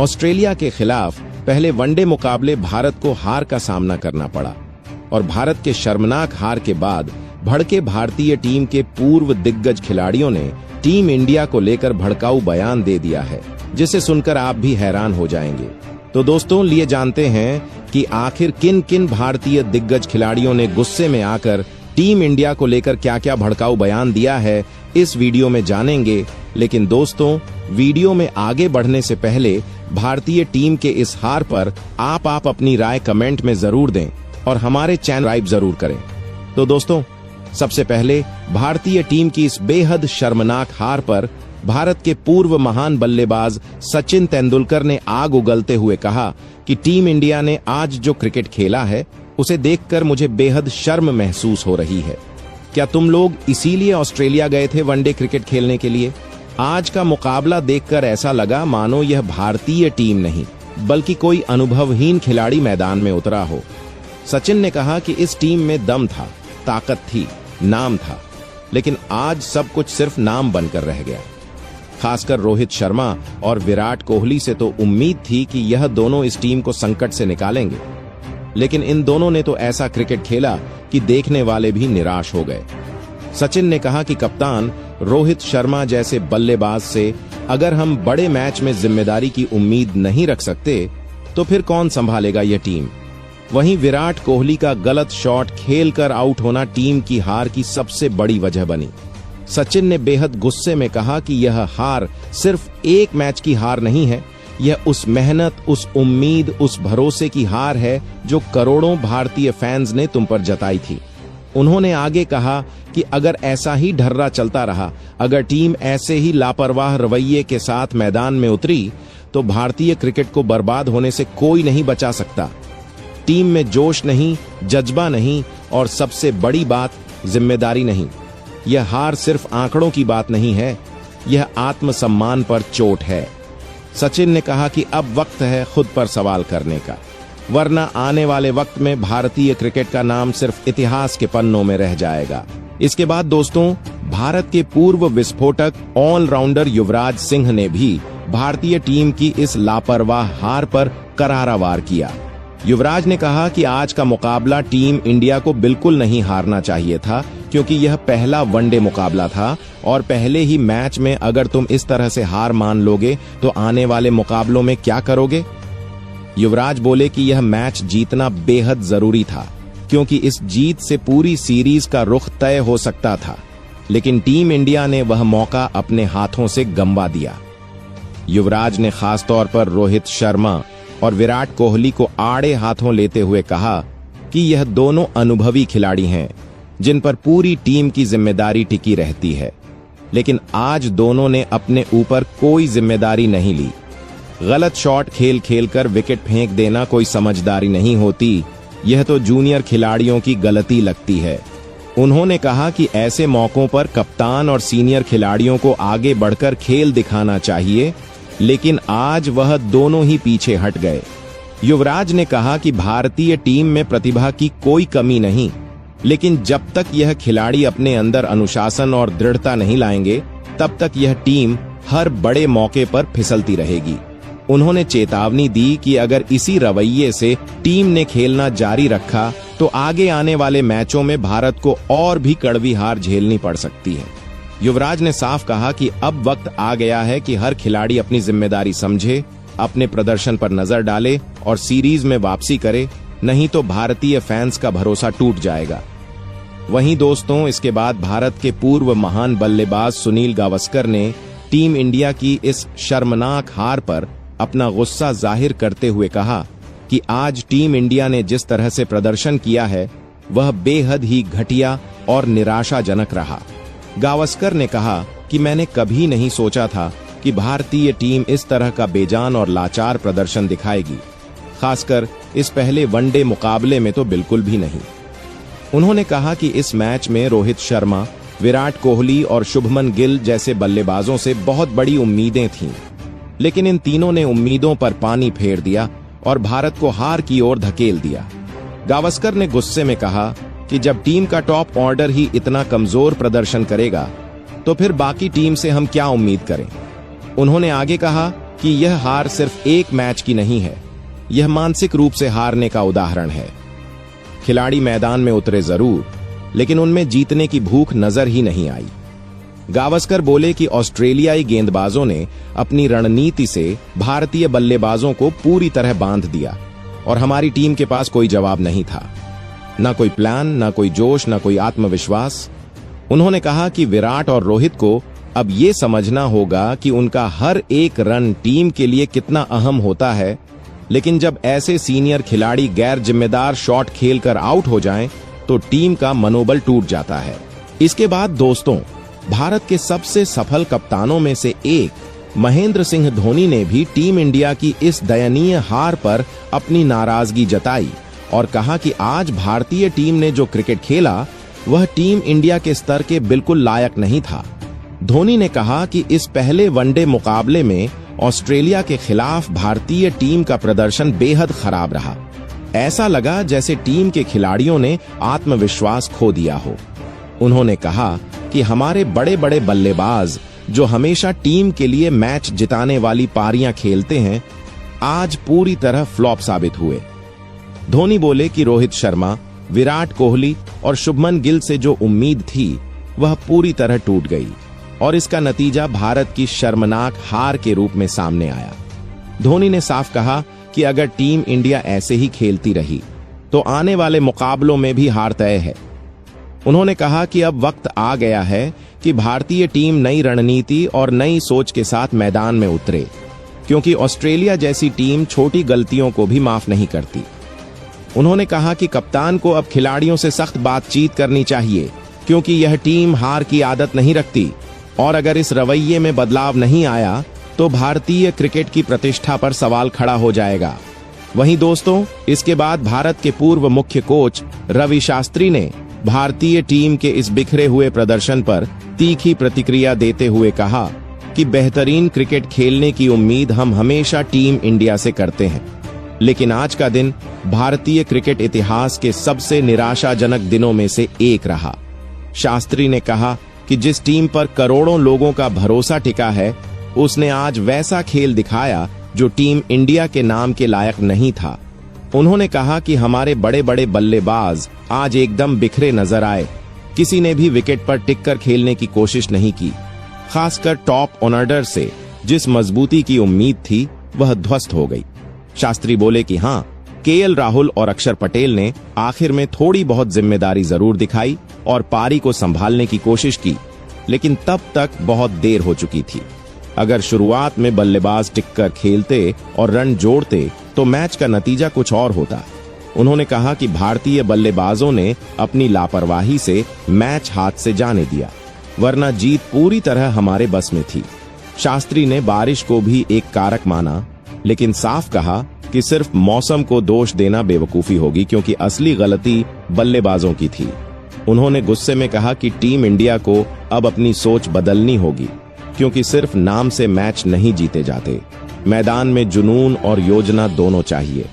Australia के खिलाफ पहले वनडे मुकाबले भारत को हार का सामना करना पड़ा और भारत के शर्मनाक हार के बाद भड़के भारतीय टीम के पूर्व दिग्गज खिलाड़ियों ने टीम इंडिया को लेकर भड़काऊ बयान दे दिया है, जिसे सुनकर आप भी हैरान हो जाएंगे। तो दोस्तों, लिए जानते हैं कि आखिर किन किन भारतीय दिग्गज खिलाड़ियों ने गुस्से में आकर टीम इंडिया को लेकर क्या क्या भड़काऊ बयान दिया है, इस वीडियो में जानेंगे। लेकिन दोस्तों, वीडियो में आगे बढ़ने से पहले भारतीय टीम के इस हार पर आप अपनी राय कमेंट में जरूर दें और हमारे चैनल सब्सक्राइब जरूर करें। तो दोस्तों, सबसे पहले भारतीय टीम की इस बेहद शर्मनाक हार पर भारत के पूर्व महान बल्लेबाज सचिन तेंदुलकर ने आग उगलते हुए कहा कि टीम इंडिया ने आज जो क्रिकेट खेला है उसे देखकर मुझे बेहद शर्म महसूस हो रही है। क्या तुम लोग इसीलिए ऑस्ट्रेलिया गए थे वनडे क्रिकेट खेलने के लिए? आज का मुकाबला देखकर ऐसा लगा मानो यह भारतीय टीम नहीं बल्कि कोई अनुभवहीन खिलाड़ी मैदान में उतरा हो। सचिन ने कहा कि इस टीम में दम था, ताकत थी, नाम था, लेकिन आज सब कुछ सिर्फ नाम बनकर रह गया। खासकर रोहित शर्मा और विराट कोहली से तो उम्मीद थी कि यह दोनों इस टीम को संकट से निकालेंगे, लेकिन इन दोनों ने तो ऐसा क्रिकेट खेला कि देखने वाले भी निराश हो गए। सचिन ने कहा कि कप्तान रोहित शर्मा जैसे बल्लेबाज से अगर हम बड़े मैच में जिम्मेदारी की उम्मीद नहीं रख सकते तो फिर कौन संभालेगा यह टीम। वहीं विराट कोहली का गलत शॉट खेलकर आउट होना टीम की हार की सबसे बड़ी वजह बनी। सचिन ने बेहद गुस्से में कहा कि यह हार सिर्फ एक मैच की हार नहीं है, यह उस मेहनत, उस उम्मीद, उस भरोसे की हार है जो करोड़ों भारतीय फैंस ने तुम पर जताई थी। उन्होंने आगे कहा कि अगर ऐसा ही ढर्रा चलता रहा, अगर टीम ऐसे ही लापरवाह रवैये के साथ मैदान में उतरी तो भारतीय क्रिकेट को बर्बाद होने से कोई नहीं बचा सकता। टीम में जोश नहीं, जज्बा नहीं और सबसे बड़ी बात जिम्मेदारी नहीं। यह हार सिर्फ आंकड़ों की बात नहीं है, यह आत्मसम्मान पर चोट है। सचिन ने कहा कि अब वक्त है खुद पर सवाल करने का, वरना आने वाले वक्त में भारतीय क्रिकेट का नाम सिर्फ इतिहास के पन्नों में रह जाएगा। इसके बाद दोस्तों, भारत के पूर्व विस्फोटक ऑलराउंडर युवराज सिंह ने भी भारतीय टीम की इस लापरवाह हार पर करारा वार किया। युवराज ने कहा कि आज का मुकाबला टीम इंडिया को बिल्कुल नहीं हारना चाहिए था, क्योंकि यह पहला वनडे मुकाबला था और पहले ही मैच में अगर तुम इस तरह से हार मान लोगे तो आने वाले मुकाबलों में क्या करोगे। युवराज बोले कि यह मैच जीतना बेहद जरूरी था, क्योंकि इस जीत से पूरी सीरीज का रुख तय हो सकता था, लेकिन टीम इंडिया ने वह मौका अपने हाथों से गंवा दिया। युवराज ने खास तौर पर रोहित शर्मा और विराट कोहली को आड़े हाथों लेते हुए कहा कि यह दोनों अनुभवी खिलाड़ी हैं जिन पर पूरी टीम की जिम्मेदारी टिकी रहती है, लेकिन आज दोनों ने अपने ऊपर कोई जिम्मेदारी नहीं ली। गलत शॉट खेलकर विकेट फेंक देना कोई समझदारी नहीं होती, यह तो जूनियर खिलाड़ियों की गलती लगती है। उन्होंने कहा कि ऐसे मौकों पर कप्तान और सीनियर खिलाड़ियों को आगे बढ़कर खेल दिखाना चाहिए, लेकिन आज वह दोनों ही पीछे हट गए। युवराज ने कहा कि भारतीय टीम में प्रतिभा की कोई कमी नहीं, लेकिन जब तक यह खिलाड़ी अपने अंदर अनुशासन और दृढ़ता नहीं लाएंगे तब तक यह टीम हर बड़े मौके पर फिसलती रहेगी। उन्होंने चेतावनी दी कि अगर इसी रवैये से टीम ने खेलना जारी रखा तो आगे आने वाले मैचों में भारत को और भी कड़वी हार झेलनी पड़ सकती है। युवराज ने साफ कहा कि अब वक्त आ गया है कि हर खिलाड़ी अपनी जिम्मेदारी समझे, अपने प्रदर्शन पर नजर डाले और सीरीज में वापसी करे, नहीं तो भारतीय फैंस का भरोसा टूट जाएगा। वहीं दोस्तों, इसके बाद भारत के पूर्व महान बल्लेबाज सुनील गावस्कर ने टीम इंडिया की इस शर्मनाक हार पर अपना गुस्सा जाहिर करते हुए कहा कि आज टीम इंडिया ने जिस तरह से प्रदर्शन किया है वह बेहद ही घटिया और निराशाजनक रहा। गावस्कर ने कहा कि मैंने कभी नहीं सोचा था कि भारतीय टीम इस तरह का बेजान और लाचार प्रदर्शन दिखाएगी, खासकर इस पहले वनडे मुकाबले में तो बिल्कुल भी नहीं। उन्होंने कहा कि इस मैच में रोहित शर्मा, विराट कोहली और शुभमन गिल जैसे बल्लेबाजों से बहुत बड़ी उम्मीदें थीं, लेकिन इन तीनों ने उम्मीदों पर पानी फेर दिया और भारत को हार की ओर धकेल दिया। गावस्कर ने गुस्से में कहा कि जब टीम का टॉप ऑर्डर ही इतना कमजोर प्रदर्शन करेगा तो फिर बाकी टीम से हम क्या उम्मीद करें। उन्होंने आगे कहा कि यह हार सिर्फ एक मैच की नहीं है, यह मानसिक रूप से हारने का उदाहरण है। खिलाड़ी मैदान में उतरे जरूर, लेकिन उनमें जीतने की भूख नजर ही नहीं आई। गावस्कर बोले कि ऑस्ट्रेलियाई गेंदबाजों ने अपनी रणनीति से भारतीय बल्लेबाजों को पूरी तरह बांध दिया और हमारी टीम के पास कोई जवाब नहीं था। ना कोई प्लान, ना कोई जोश, ना कोई आत्मविश्वास। उन्होंने कहा कि विराट और रोहित को अब ये समझना होगा कि उनका हर एक रन टीम के लिए कितना अहम होता है, लेकिन जब ऐसे सीनियर खिलाड़ी गैर जिम्मेदार शॉट खेलकर आउट हो जाएं, तो टीम का मनोबल टूट जाता है। इसके बाद दोस्तों, भारत के सबसे सफल कप्तानों में से एक महेंद्र सिंह धोनी ने भी टीम इंडिया की इस दयनीय हार पर अपनी नाराजगी जताई और कहा कि आज भारतीय टीम ने जो क्रिकेट खेला वह टीम इंडिया के स्तर के बिल्कुल लायक नहीं था। धोनी ने कहा कि इस पहले वनडे मुकाबले में ऑस्ट्रेलिया के खिलाफ भारतीय टीम का प्रदर्शन बेहद खराब रहा। ऐसा लगा जैसे टीम के खिलाड़ियों ने आत्मविश्वास खो दिया हो। उन्होंने कहा कि हमारे बड़े बड़े बल्लेबाज जो हमेशा टीम के लिए मैच जिताने वाली पारियां खेलते हैं, आज पूरी तरह फ्लॉप साबित हुए। धोनी बोले कि रोहित शर्मा, विराट कोहली और शुभमन गिल से जो उम्मीद थी वह पूरी तरह टूट गई और इसका नतीजा भारत की शर्मनाक हार के रूप में सामने आया। धोनी ने साफ कहा कि अगर टीम इंडिया ऐसे ही खेलती रही तो आने वाले मुकाबलों में भी हार तय है। उन्होंने कहा कि अब वक्त आ गया है कि भारतीय टीम नई रणनीति और नई सोच के साथ मैदान में उतरे, क्योंकि ऑस्ट्रेलिया जैसी टीम छोटी गलतियों को भी माफ नहीं करती। उन्होंने कहा कि कप्तान को अब खिलाड़ियों से सख्त बातचीत करनी चाहिए, क्योंकि यह टीम हार की आदत नहीं रखती और अगर इस रवैये में बदलाव नहीं आया तो भारतीय क्रिकेट की प्रतिष्ठा पर सवाल खड़ा हो जाएगा। वहीं दोस्तों, इसके बाद भारत के पूर्व मुख्य कोच रवि शास्त्री ने भारतीय टीम के इस बिखरे हुए प्रदर्शन पर तीखी प्रतिक्रिया देते हुए कहा कि बेहतरीन क्रिकेट खेलने की उम्मीद हम हमेशा टीम इंडिया से करते हैं, लेकिन आज का दिन भारतीय क्रिकेट इतिहास के सबसे निराशाजनक दिनों में से एक रहा। शास्त्री ने कहा कि जिस टीम पर करोड़ों लोगों का भरोसा टिका है, उसने आज वैसा खेल दिखाया जो टीम इंडिया के नाम के लायक नहीं था। उन्होंने कहा कि हमारे बड़े बड़े बल्लेबाज आज एकदम बिखरे नजर आए। किसी ने भी विकेट पर टिककर खेलने की कोशिश नहीं की। खासकर टॉप ऑर्डर से जिस मजबूती की उम्मीद थी वह ध्वस्त हो गई। शास्त्री बोले कि हाँ, केएल राहुल और अक्षर पटेल ने आखिर में थोड़ी बहुत जिम्मेदारी जरूर दिखाई और पारी को संभालने की कोशिश की, लेकिन तब तक बहुत देर हो चुकी थी। अगर शुरुआत में बल्लेबाज टिककर खेलते और रन जोड़ते तो मैच का नतीजा कुछ और होता। उन्होंने कहा कि भारतीय बल्लेबाजों ने अपनी लापरवाही से मैच हाथ से जाने दिया, वरना जीत पूरी तरह हमारे बस में थी। शास्त्री ने बारिश को भी एक कारक माना, लेकिन साफ कहा कि सिर्फ मौसम को दोष देना बेवकूफी होगी, क्योंकि असली गलती बल्लेबाजों की थी। उन्होंने गुस्से में कहा कि टीम इंडिया को अब अपनी सोच बदलनी होगी, क्योंकि सिर्फ नाम से मैच नहीं जीते जाते, मैदान में जुनून और योजना दोनों चाहिए।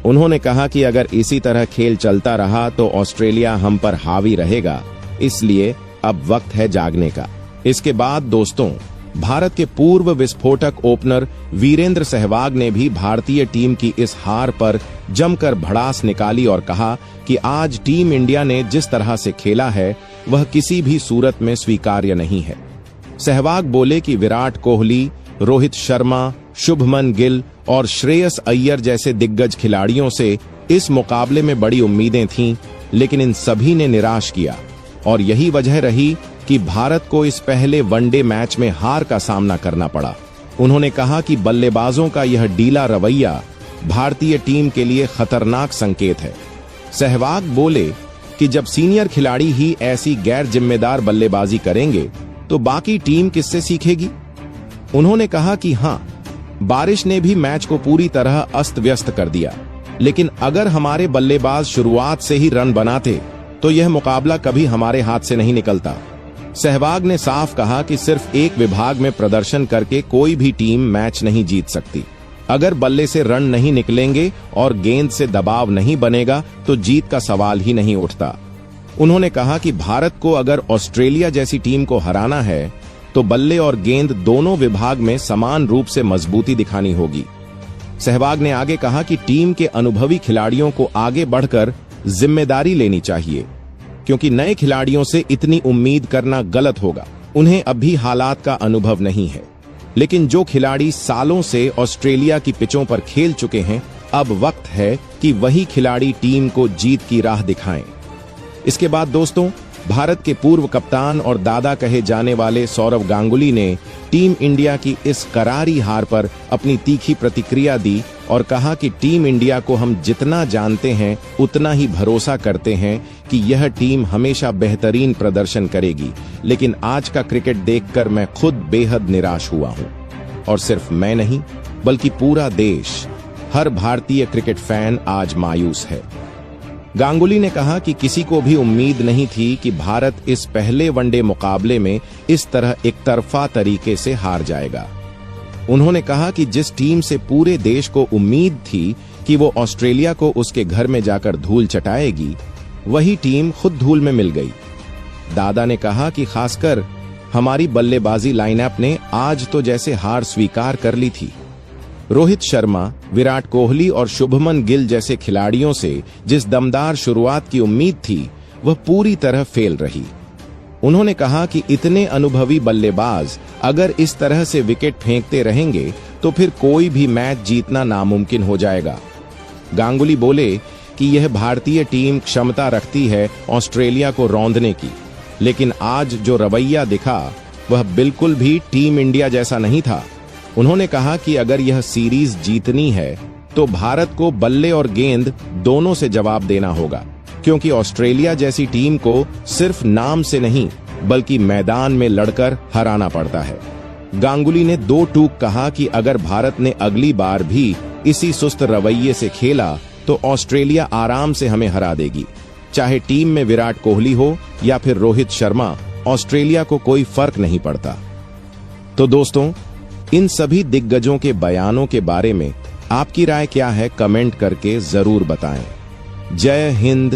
उन्होंने कहा कि अगर इसी तरह खेल चलता रहा तो ऑस्ट्रेलिया हम पर हावी रहेगा, इसलिए अब वक्त है जागने का। इसके बाद दोस्तों, भारत के पूर्व विस्फोटक ओपनर वीरेंद्र सहवाग ने भी भारतीय टीम की इस हार पर जमकर भड़ास निकाली और कहा कि आज टीम इंडिया ने जिस तरह से खेला है वह किसी भी सूरत में स्वीकार्य नहीं है। सहवाग बोले कि विराट कोहली, रोहित शर्मा, शुभमन गिल और श्रेयस अय्यर जैसे दिग्गज खिलाड़ियों से इस मुकाबले में बड़ी उम्मीदें थीं, लेकिन इन सभी ने निराश किया और यही वजह रही कि भारत को इस पहले वनडे मैच में हार का सामना करना पड़ा। उन्होंने कहा कि बल्लेबाजों का यह ढीला रवैया भारतीय टीम के लिए खतरनाक संकेत है। सहवाग बोले कि जब सीनियर खिलाड़ी ही ऐसी गैर जिम्मेदार बल्लेबाजी करेंगे तो बाकी टीम किससे सीखेगी। उन्होंने कहा कि हाँ, बारिश ने भी मैच को पूरी तरह अस्त व्यस्त कर दिया, लेकिन अगर हमारे बल्लेबाज शुरुआत से ही रन बनाते तो यह मुकाबला कभी हमारे हाथ से नहीं निकलता। सहवाग ने साफ कहा कि सिर्फ एक विभाग में प्रदर्शन करके कोई भी टीम मैच नहीं जीत सकती। अगर बल्ले से रन नहीं निकलेंगे और गेंद से दबाव नहीं बनेगा तो जीत का सवाल ही नहीं उठता। उन्होंने कहा कि भारत को अगर ऑस्ट्रेलिया जैसी टीम को हराना है तो बल्ले और गेंद दोनों विभाग में समान रूप से मजबूती दिखानी होगी। सहवाग ने आगे कहा कि टीम के अनुभवी खिलाड़ियों को आगे बढ़कर जिम्मेदारी लेनी चाहिए, क्योंकि नए खिलाड़ियों से इतनी उम्मीद करना गलत होगा। उन्हें अभी हालात का अनुभव नहीं है, लेकिन जो खिलाड़ी सालों से ऑस्ट्रेलिया की पिचों पर खेल चुके हैं, अब वक्त है कि वही खिलाड़ी टीम को जीत की राह दिखाएं। इसके बाद दोस्तों, भारत के पूर्व कप्तान और दादा कहे जाने वाले सौरव गांगुली ने टीम इंडिया की इस करारी हार पर अपनी तीखी प्रतिक्रिया दी और कहा कि टीम इंडिया को हम जितना जानते हैं उतना ही भरोसा करते हैं कि यह टीम हमेशा बेहतरीन प्रदर्शन करेगी, लेकिन आज का क्रिकेट देखकर मैं खुद बेहद निराश हुआ हूं। और सिर्फ मैं नहीं, बल्कि पूरा देश, हर भारतीय क्रिकेट फैन आज मायूस है। गांगुली ने कहा कि किसी को भी उम्मीद नहीं थी कि भारत इस पहले वनडे मुकाबले में इस तरह एकतरफा तरीके से हार जाएगा। उन्होंने कहा कि जिस टीम से पूरे देश को उम्मीद थी कि वो ऑस्ट्रेलिया को उसके घर में जाकर धूल चटाएगी, वही टीम खुद धूल में मिल गई। दादा ने कहा कि खासकर हमारी बल्लेबाजी लाइनअप ने आज तो जैसे हार स्वीकार कर ली थी। रोहित शर्मा, विराट कोहली और शुभमन गिल जैसे खिलाड़ियों से जिस दमदार शुरुआत की उम्मीद थी, वह पूरी तरह फेल रही। उन्होंने कहा कि इतने अनुभवी बल्लेबाज अगर इस तरह से विकेट फेंकते रहेंगे तो फिर कोई भी मैच जीतना नामुमकिन हो जाएगा। गांगुली बोले कि यह भारतीय टीम क्षमता रखती है ऑस्ट्रेलिया को रौंदने की, लेकिन आज जो रवैया दिखा वह बिल्कुल भी टीम इंडिया जैसा नहीं था। उन्होंने कहा कि अगर यह सीरीज जीतनी है तो भारत को बल्ले और गेंद दोनों से जवाब देना होगा, क्योंकि ऑस्ट्रेलिया जैसी टीम को सिर्फ नाम से नहीं बल्कि मैदान में लड़कर हराना पड़ता है। गांगुली ने दो टूक कहा कि अगर भारत ने अगली बार भी इसी सुस्त रवैये से खेला तो ऑस्ट्रेलिया आराम से हमें हरा देगी। चाहे टीम में विराट कोहली हो या फिर रोहित शर्मा, ऑस्ट्रेलिया को कोई फर्क नहीं पड़ता। तो दोस्तों, इन सभी दिग्गजों के बयानों के बारे में आपकी राय क्या है, कमेंट करके जरूर बताएं। जय हिंद।